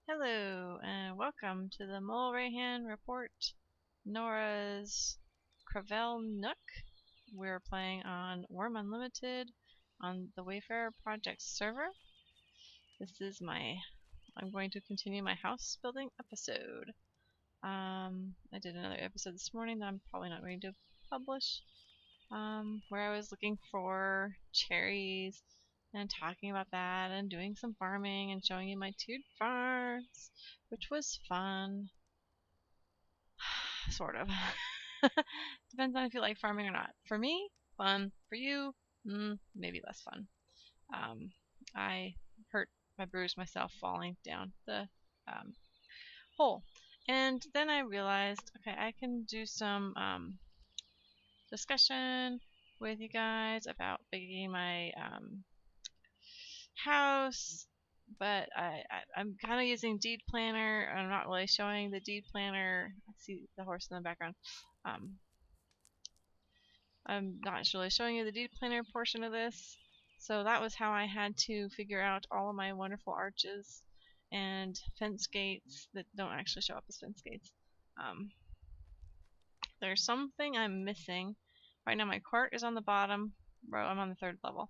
Hello and welcome to the Mole Rayhan Report, Nora's Cravel Nook. We're playing on Wurm Unlimited on the Wayfarer Project server. I'm going to continue my house building episode. I did another episode this morning that I'm probably not going to publish, where I was looking for cherries and talking about that and doing some farming and showing you my 2 farms, which was fun. Sort of. Depends on if you like farming or not. For me, fun. For you, maybe less fun. I bruised myself falling down the hole. And then I realized, okay, I can do some discussion with you guys about making my house, but I'm kind of using deed planner. I'm not really showing the deed planner. I see the horse in the background. I'm not really showing you the deed planner portion of this. So that was how I had to figure out all of my wonderful arches and fence gates that don't actually show up as fence gates. There's something I'm missing. Right now my cart is on the bottom row. I'm on the 3rd level.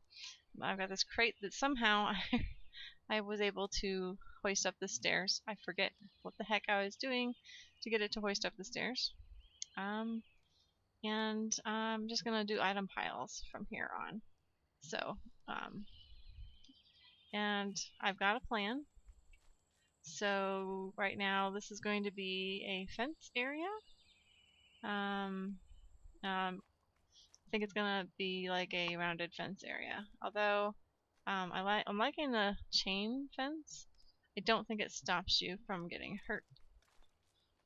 I've got this crate that somehow I was able to hoist up the stairs. I forget what the heck I was doing to get it to hoist up the stairs. And I'm just going to do item piles from here on. So, and I've got a plan. So right now this is going to be a fence area. I think it's going to be like a rounded fence area. Although I'm liking the chain fence. I don't think it stops you from getting hurt.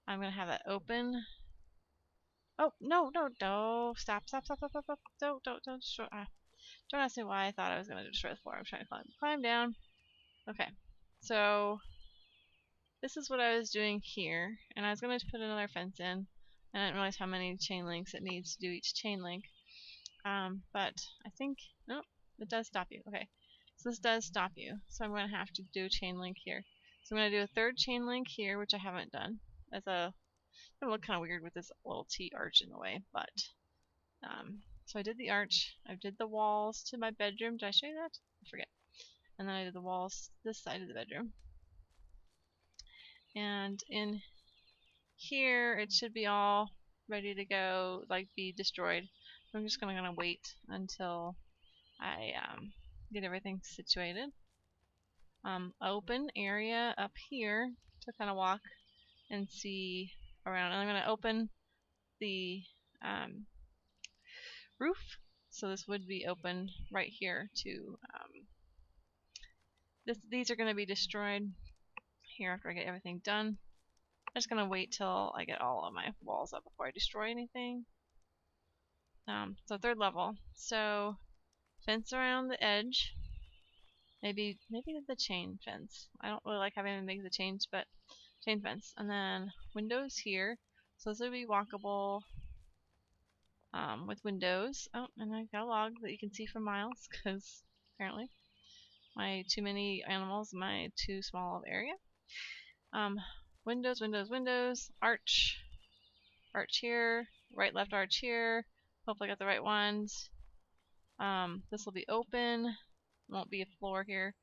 I'm going to have that open. Oh, no, stop. Don't destroy. Don't ask me why I thought I was going to destroy the floor. I'm trying to climb down. Okay, so this is what I was doing here, and I was going to put another fence in, and I didn't realize how many chain links it needs to do each chain link. But I think, nope, it does stop you. Okay, so this does stop you, so I'm going to have to do a chain link here. So I'm going to do a 3rd chain link here, which I haven't done. It's going to look kind of weird with this little T arch in the way, but so I did the arch. I did the walls to my bedroom. Did I show you that? I forget. And then I did the walls this side of the bedroom. And in here, it should be all ready to go, like be destroyed. I'm just gonna wait until I get everything situated. Open area up here to kind of walk and see around. And I'm gonna open the roof. So this would be open right here to these are going to be destroyed here after I get everything done. I'm just going to wait till I get all of my walls up before I destroy anything. So 3rd level. So fence around the edge. Maybe the chain fence. I don't really like having to make the chains, but chain fence. And then windows here. So this would be walkable with windows. Oh, and I got a log that you can see for miles because apparently my too many animals, my too small of area. Windows, arch here, right, left arch here. Hopefully I got the right ones. This will be open, won't be a floor here.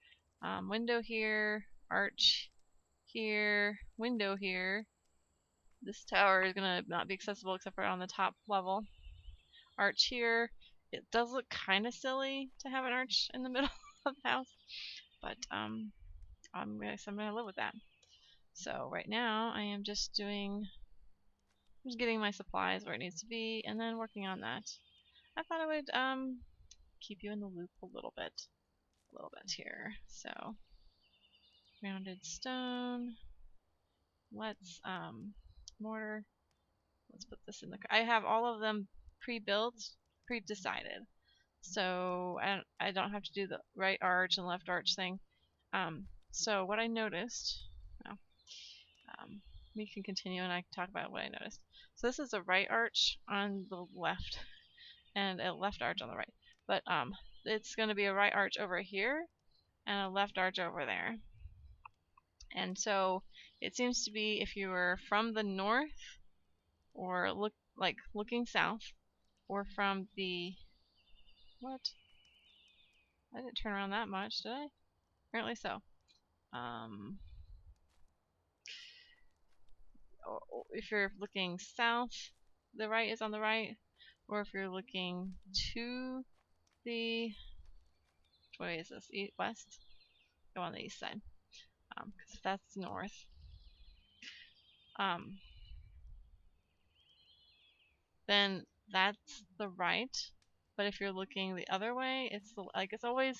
Window here, arch here, window here. This tower is gonna not be accessible except for on the top level. Arch here. It does look kind of silly to have an arch in the middle of the house, but I'm gonna live with that. So right now I am just getting my supplies where it needs to be and then working on that. I thought I would keep you in the loop a little bit here. So rounded stone. Let's mortar. Let's put this in the. I have all of them pre-built, pre-decided. So I don't have to do the right arch and left arch thing. So what I noticed. We can continue and I can talk about what I noticed. So this is a right arch on the left and a left arch on the right. But it's going to be a right arch over here and a left arch over there. And so it seems to be if you were from the north or looking south, or from the what? I didn't turn around that much, did I? Apparently so. If you're looking south, the right is on the right, or if you're looking to the, which way is this? West? Go on the east side, because if that's north, then that's the right. But if you're looking the other way, it's it's always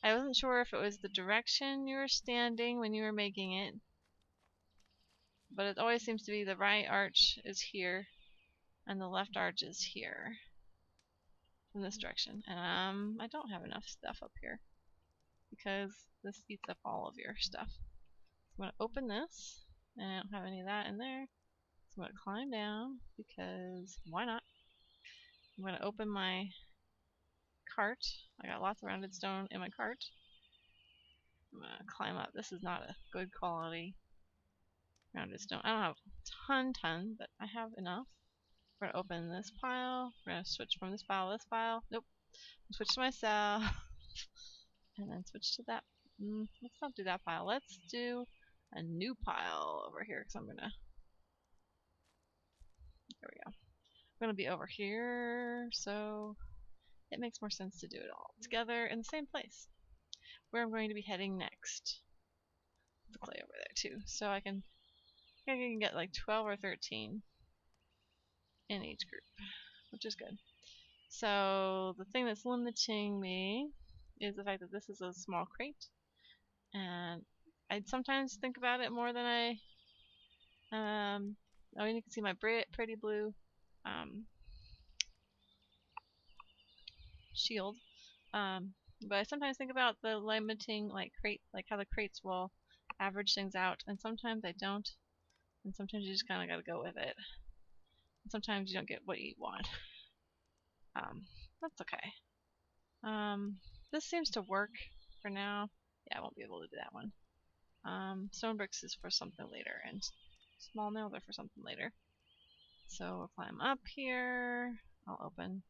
I wasn't sure if it was the direction you were standing when you were making it, but it always seems to be the right arch is here and the left arch is here from this direction. And I don't have enough stuff up here because this eats up all of your stuff. So I'm going to open this, and I don't have any of that in there. So I'm going to climb down because why not? I'm going to open my cart. I got lots of rounded stone in my cart. I'm going to climb up. This is not a good quality rounded stone. I don't have a ton, but I have enough. We're going to open this pile. We're going to switch from this pile to this pile. Nope. Switch to myself. And then switch to that. Let's not do that pile. Let's do a new pile over here because I'm going to. There we go. I'm going to be over here, so it makes more sense to do it all together in the same place where I'm going to be heading next. The clay over there too, so I can get like 12 or 13 in each group, which is good. So the thing that's limiting me is the fact that this is a small crate, and I sometimes think about it more than I. Oh, and you can see my pretty blue shield. But I sometimes think about the limiting crate, like how the crates will average things out, and sometimes I don't, and sometimes you just kind of got to go with it. And sometimes you don't get what you want. That's okay. This seems to work for now. Yeah, I won't be able to do that one. Stone bricks is for something later, and small nails are for something later. So we'll climb up here. I'll open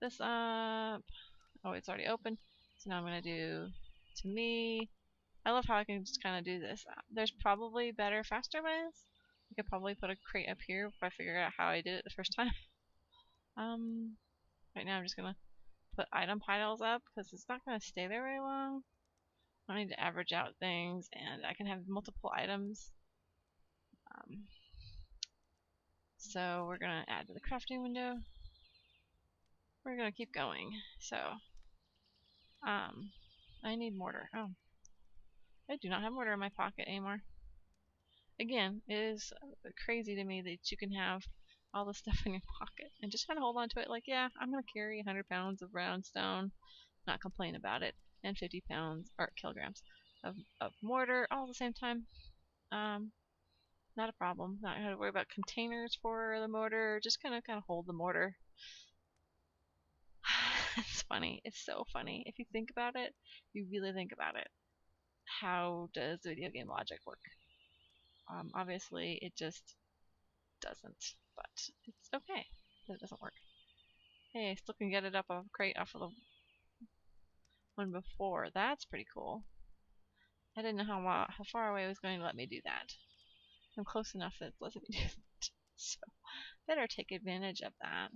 this up. Oh, it's already open. So now I'm going to do to me. I love how I can just kind of do this. There's probably better, faster ways. I could probably put a crate up here if I figure out how I did it the first time. Right now I'm just going to put item piles up because it's not going to stay there very long. I need to average out things, and I can have multiple items. So we're going to add to the crafting window. We're going to keep going. So I need mortar. Oh, I do not have mortar in my pocket anymore. Again, it is crazy to me that you can have all the stuff in your pocket and just kind of hold on to it like, yeah, I'm going to carry 100 pounds of round stone, not complain about it, and 50 pounds or kilograms of mortar all at the same time. Not a problem. Not going to worry about containers for the mortar. Just kind of hold the mortar. It's funny. It's so funny. If you think about it, you really think about it. How does video game logic work? Obviously, it just doesn't, but it's okay that it doesn't work. Hey, I still can get it up off a crate off of the one before. That's pretty cool. I didn't know how far away it was going to let me do that. I'm close enough that it's letting me do that. So, better take advantage of that.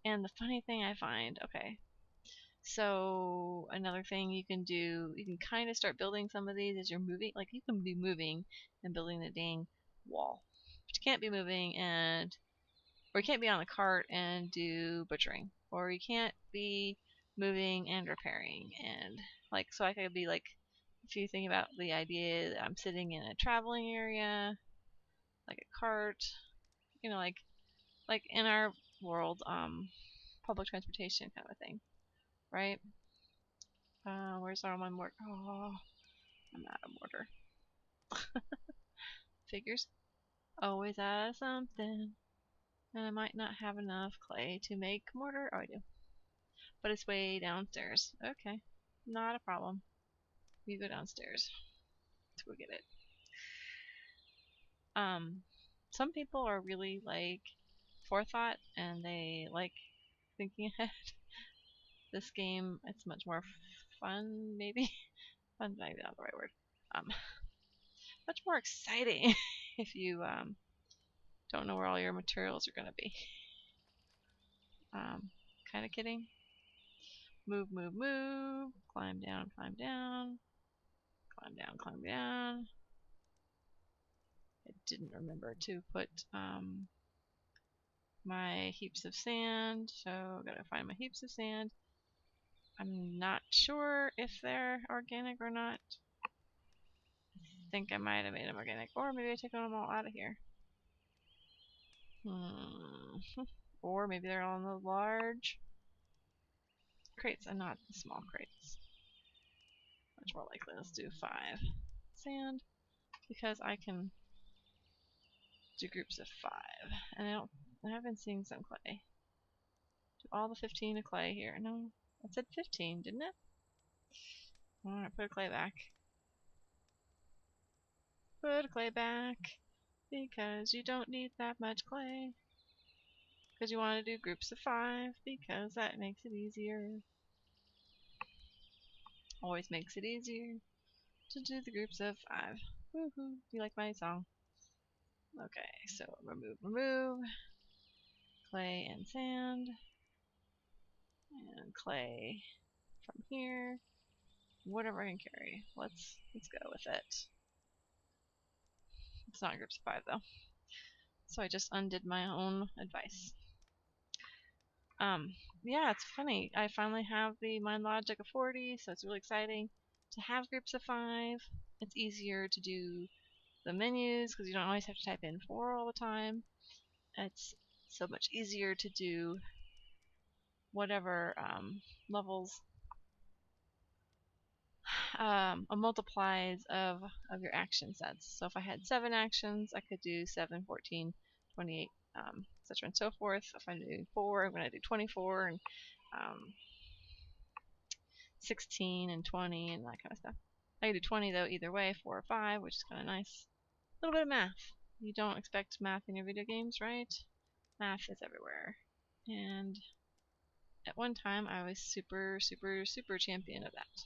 And the funny thing I find, okay, so another thing you can do, you can kind of start building some of these as you're moving. Like you can be moving and building the dang wall, but you can't be moving or you can't be on the cart and do butchering, or you can't be moving and repairing. And so I could be like, if you think about the idea that I'm sitting in a traveling area, like a cart, like in our world, public transportation kind of a thing, right? Where's our one more? Oh, I'm out of mortar. Figures. Always out of something. And I might not have enough clay to make mortar. Oh, I do. but it's way downstairs. Okay, not a problem. We go downstairs to go get it. Some people are really like forethought and they like thinking ahead. This game, it's much more fun, maybe. Fun, maybe not the right word. Much more exciting if you don't know where all your materials are going to be. Kind of kidding. Move, move, move. Climb down, climb down. Climb down, climb down. I didn't remember to put my heaps of sand, so I gotta find my heaps of sand. I'm not sure if they're organic or not. I think I might have made them organic, or maybe I took them all out of here. Or maybe they're all in the large crates and not the small crates. Much more likely. Let's do 5 sand because I can do groups of 5, and I have been seeing some clay. Do all the 15 of clay here. No, I said 15, didn't it? Alright, put a clay back. Put a clay back because you don't need that much clay. Because you want to do groups of 5 because that makes it easier. Always makes it easier to do the groups of 5. Woohoo! You like my song? Okay, so remove clay and sand, and clay from here. Whatever I can carry. Let's go with it. It's not groups of 5 though. So I just undid my own advice. Yeah, it's funny. I finally have the Mind Logic of 40, so it's really exciting to have groups of 5. It's easier to do the menus because you don't always have to type in 4 all the time. It's so much easier to do whatever levels multiplies of your action sets. So if I had 7 actions, I could do 7, 14, 28, etc. and so forth. If I do 4, I'm going to do 24 and 16 and 20 and that kind of stuff. I can do 20 though either way, 4 or 5, which is kind of nice. A little bit of math. You don't expect math in your video games, right? Math is everywhere. And at one time I was super, super, super champion of that.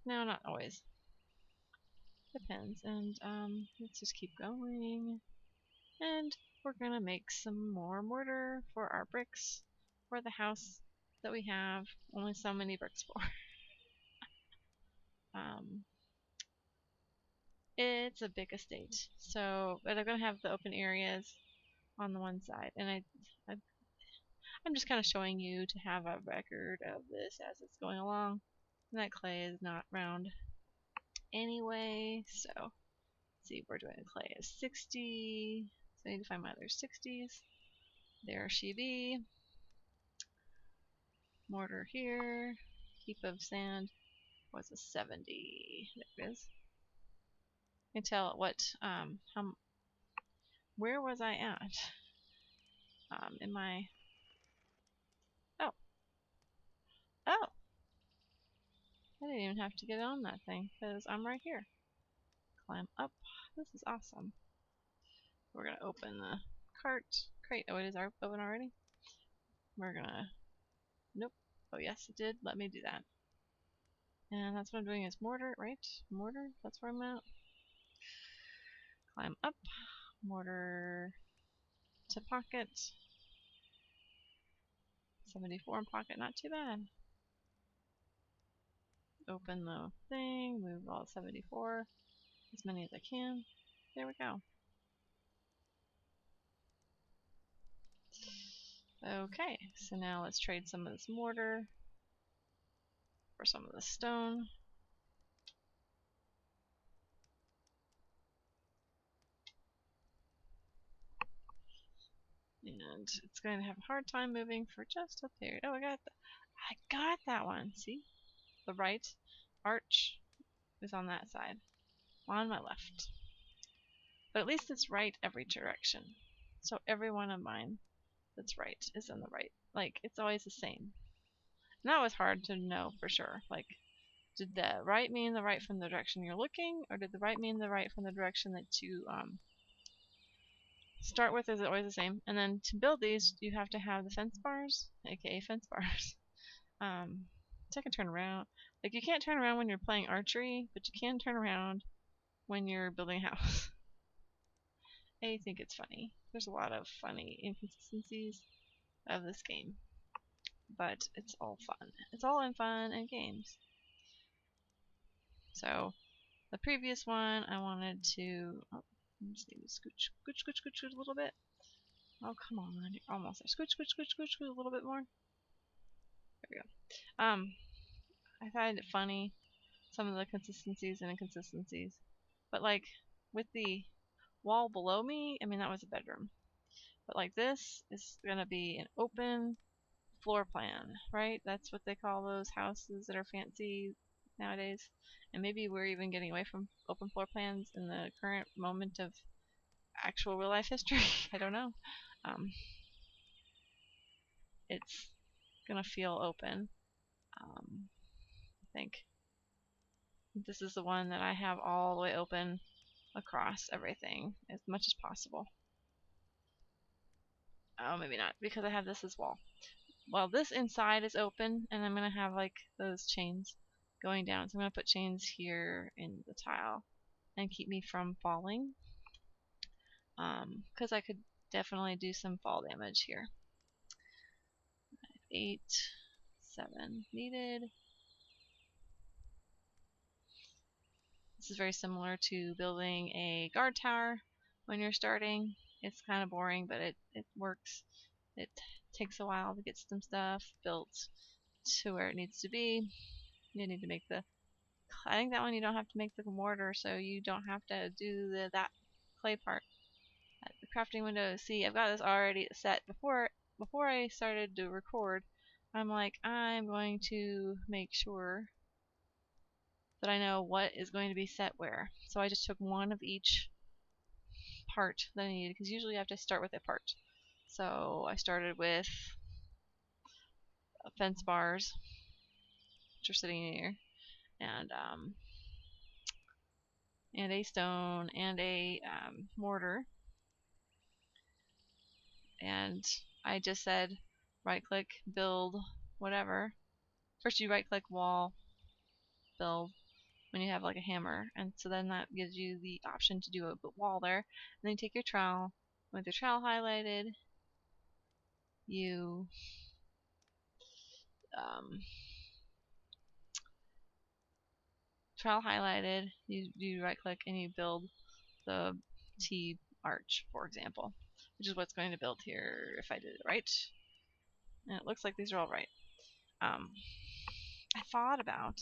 No, not always. Depends. And let's just keep going. And we're gonna make some more mortar for our bricks for the house that we have only so many bricks for. It's a big estate, so but I'm gonna have the open areas on the one side, and I'm just kind of showing you to have a record of this as it's going along. And that clay is not round anyway, so let's see, we're doing clay is 60, so I need to find my other 60s. There she be. Mortar here. Heap of sand was a 70. There it is. You can tell what where was I at? In my oh I didn't even have to get on that thing because I'm right here. Climb up. This is awesome. We're gonna open the crate. Oh, it is open already. We're gonna nope. Oh yes, it did. Let me do that. And that's what I'm doing is mortar, right? Mortar. That's where I'm at. Climb up. Mortar to pocket. 74 in pocket, not too bad. Open the thing, move all 74, as many as I can. There we go. Okay, so now let's trade some of this mortar for some of the stone. And it's going to have a hard time moving for just a period. Oh, I got that one. See? The right arch is on that side, on my left. But at least it's right every direction. So every one of mine that's right is in the right. Like, it's always the same. And that was hard to know for sure. Like, did the right mean the right from the direction you're looking, or did the right mean the right from the direction that you start with? Is it always the same? And then to build these, you have to have the fence bars, aka fence bars. So I can turn around. Like, you can't turn around when you're playing archery, but you can turn around when you're building a house. I think it's funny. There's a lot of funny inconsistencies of this game, but it's all fun. It's all in fun and games. So the previous one, I wanted to. Oh, just need to scooch, scooch, scooch, scooch, scooch a little bit. Oh, come on, you're almost there. Scooch, scooch, scooch, scooch, scooch a little bit more. There we go. I find it funny, some of the consistencies and inconsistencies, but like with the wall below me, I mean, that was a bedroom, but like this is gonna be an open floor plan, right? That's what they call those houses that are fancy nowadays. And maybe we're even getting away from open floor plans in the current moment of actual real life history. I don't know. It's gonna feel open. I think this is the one that I have all the way open across everything as much as possible. Oh, maybe not, because I have this as wall. Well, this inside is open, and I'm going to have like those chains going down. So I'm going to put chains here in the tile and keep me from falling. Because I could definitely do some fall damage here. 8, 7 needed. This is very similar to building a guard tower when you're starting. It's kind of boring, but it works. It takes a while to get some stuff built to where it needs to be. You need to make the... I think that one you don't have to make the mortar, so you don't have to do that clay part. The crafting window, see, I've got this already set. Before I started to record, I'm like, I'm going to make sure that I know what is going to be set where. So I just took one of each part that I needed, because usually you have to start with a part. So I started with fence bars, which are sitting here, and a stone and a mortar. And I just said right click, build, whatever. First you right click wall, build, when you have like a hammer, and so then that gives you the option to do a wall there. And then you take your trowel, with your trowel highlighted, you trowel highlighted, you right click and you build the T arch, for example, which is what's going to build here if I did it right. And it looks like these are all right. I thought about,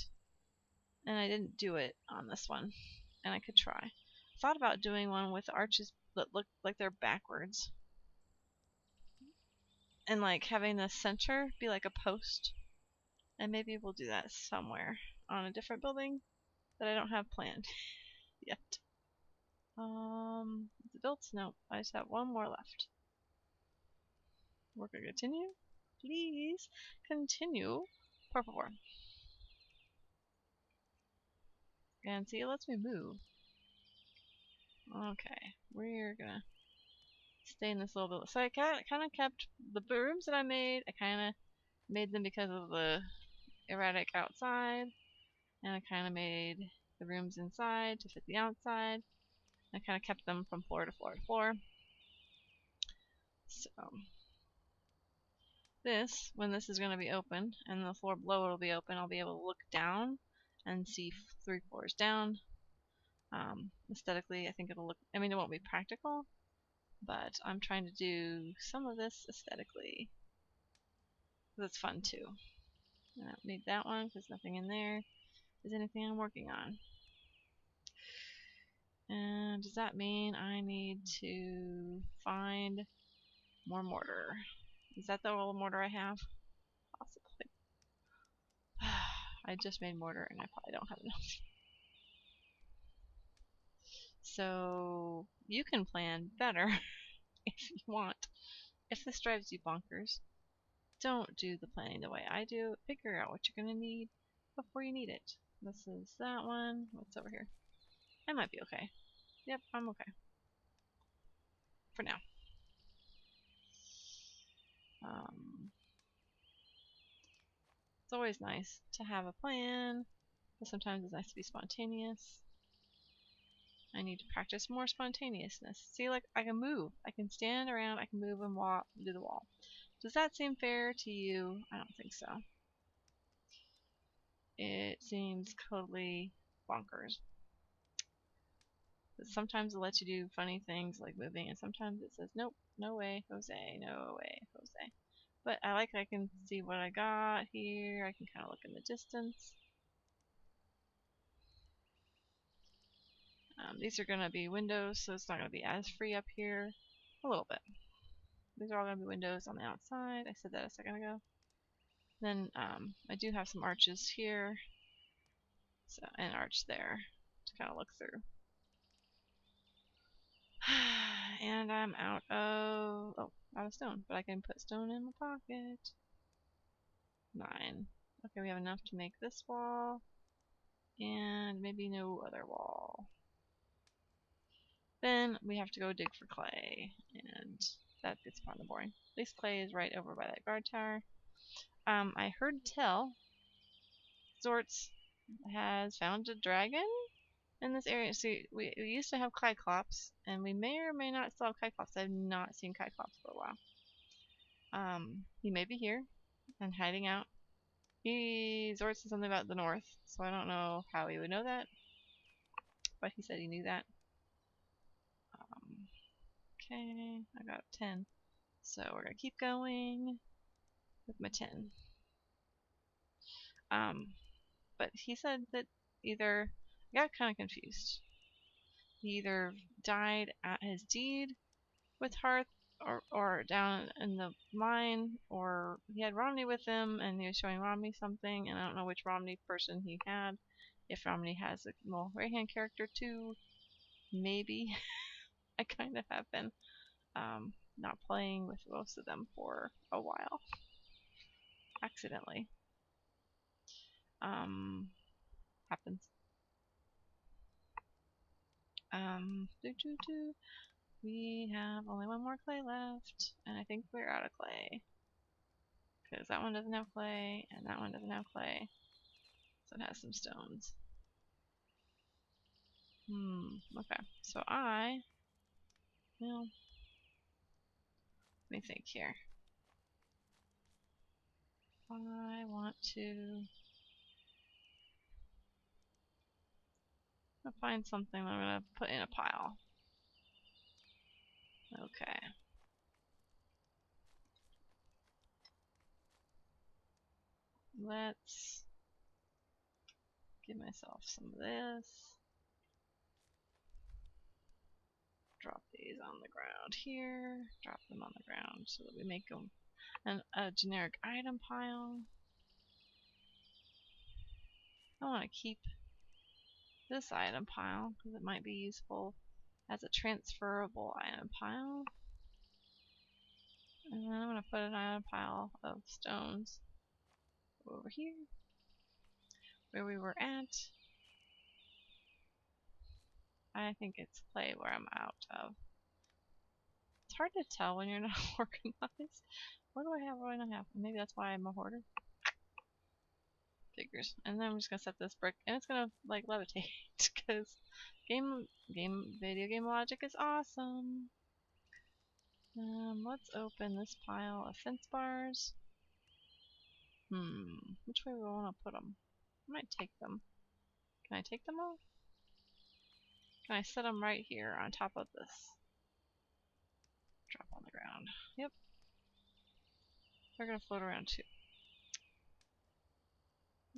and I didn't do it on this one, and I could try. I thought about doing one with arches that look like they're backwards, and like having the center be like a post, and maybe we'll do that somewhere on a different building that I don't have planned yet. Is it built? No, I just have one more left. We're gonna continue. Please continue, por favor. And see, it lets me move. Okay, we're gonna stay in this little building. So I kind of kept the rooms that I made. I kind of made them because of the erratic outside, and I kind of made the rooms inside to fit the outside. I kind of kept them from floor to floor to floor. So this, when this is going to be open and the floor below will be open, I'll be able to look down and see 3 floors down. Aesthetically, I think it'll look, I mean, it won't be practical, but I'm trying to do some of this aesthetically. That's fun too. I don't need that one because nothing in there is anything I'm working on. And does that mean I need to find more mortar? Is that the old mortar I have? Possibly. I just made mortar and I probably don't have enough. So you can plan better if you want. If this drives you bonkers, Don't do the planning the way I do. Figure out what you're going to need before you need it. This is that one. What's over here? I might be okay. Yep, I'm okay. For now. It's always nice to have a plan, but sometimes it's nice to be spontaneous. I need to practice more spontaneousness. See, like, I can move. I can stand around, I can move and walk, do the wall. Does that seem fair to you? I don't think so. It seems totally bonkers. But sometimes it lets you do funny things like moving, and sometimes it says, nope, no way, Jose, no way, Jose. But I like I can see what I got here. I can kind of look in the distance. These are going to be windows, so it's not going to be as free up here. A little bit. These are all going to be windows on the outside. I said that a second ago. Then I do have some arches here. So an arch there to kind of look through. And I'm out of stone, but I can put stone in my pocket. 9. Okay, we have enough to make this wall, and maybe no other wall. Then we have to go dig for clay, and that gets kind of boring. At least clay is right over by that guard tower. I heard tell Zorts has found a dragon in this area. See, we used to have Cyclops, and we may or may not still have Cyclops. I've not seen Cyclops for a while. He may be here and hiding out. Zorts said something about the north, so I don't know how he would know that, but he said he knew that. Okay, I got 10, so we're gonna keep going with my 10. But he said that either I got kind of confused. He either died at his deed with Hearth, or down in the mine, or he had Romney with him and he was showing Romney something, and I don't know which Romney person he had. If Romney has a little right hand character too, maybe. I kind of have been not playing with most of them for a while. Accidentally. Happens. We have only one more clay left, and I think we're out of clay. Because that one doesn't have clay, and that one doesn't have clay. So it has some stones. Okay. So well, let me think here. I want to find something that I'm going to put in a pile. Okay. Let's give myself some of this. Drop these on the ground here. Drop them on the ground so that we make them a generic item pile. I want to keep this item pile because it might be useful as a transferable item pile. And then I'm going to put an item pile of stones over here where we were at. I think it's clay where I'm out of. It's hard to tell when you're not organized. What do I have? What do I not have? Maybe that's why I'm a hoarder. Figures. And then I'm just gonna set this brick, and it's gonna like levitate because video game logic is awesome. Let's open this pile of fence bars. Which way do I want to put them? I might take them. Can I take them all? Can I set them right here on top of this? Drop on the ground. Yep. They're gonna float around too.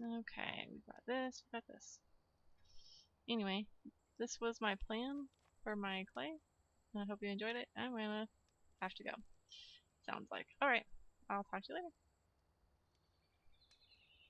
Okay, we've got this, we've got this. Anyway, this was my plan for my clay. I hope you enjoyed it. I'm gonna have to go. Sounds like. Alright, I'll talk to you later.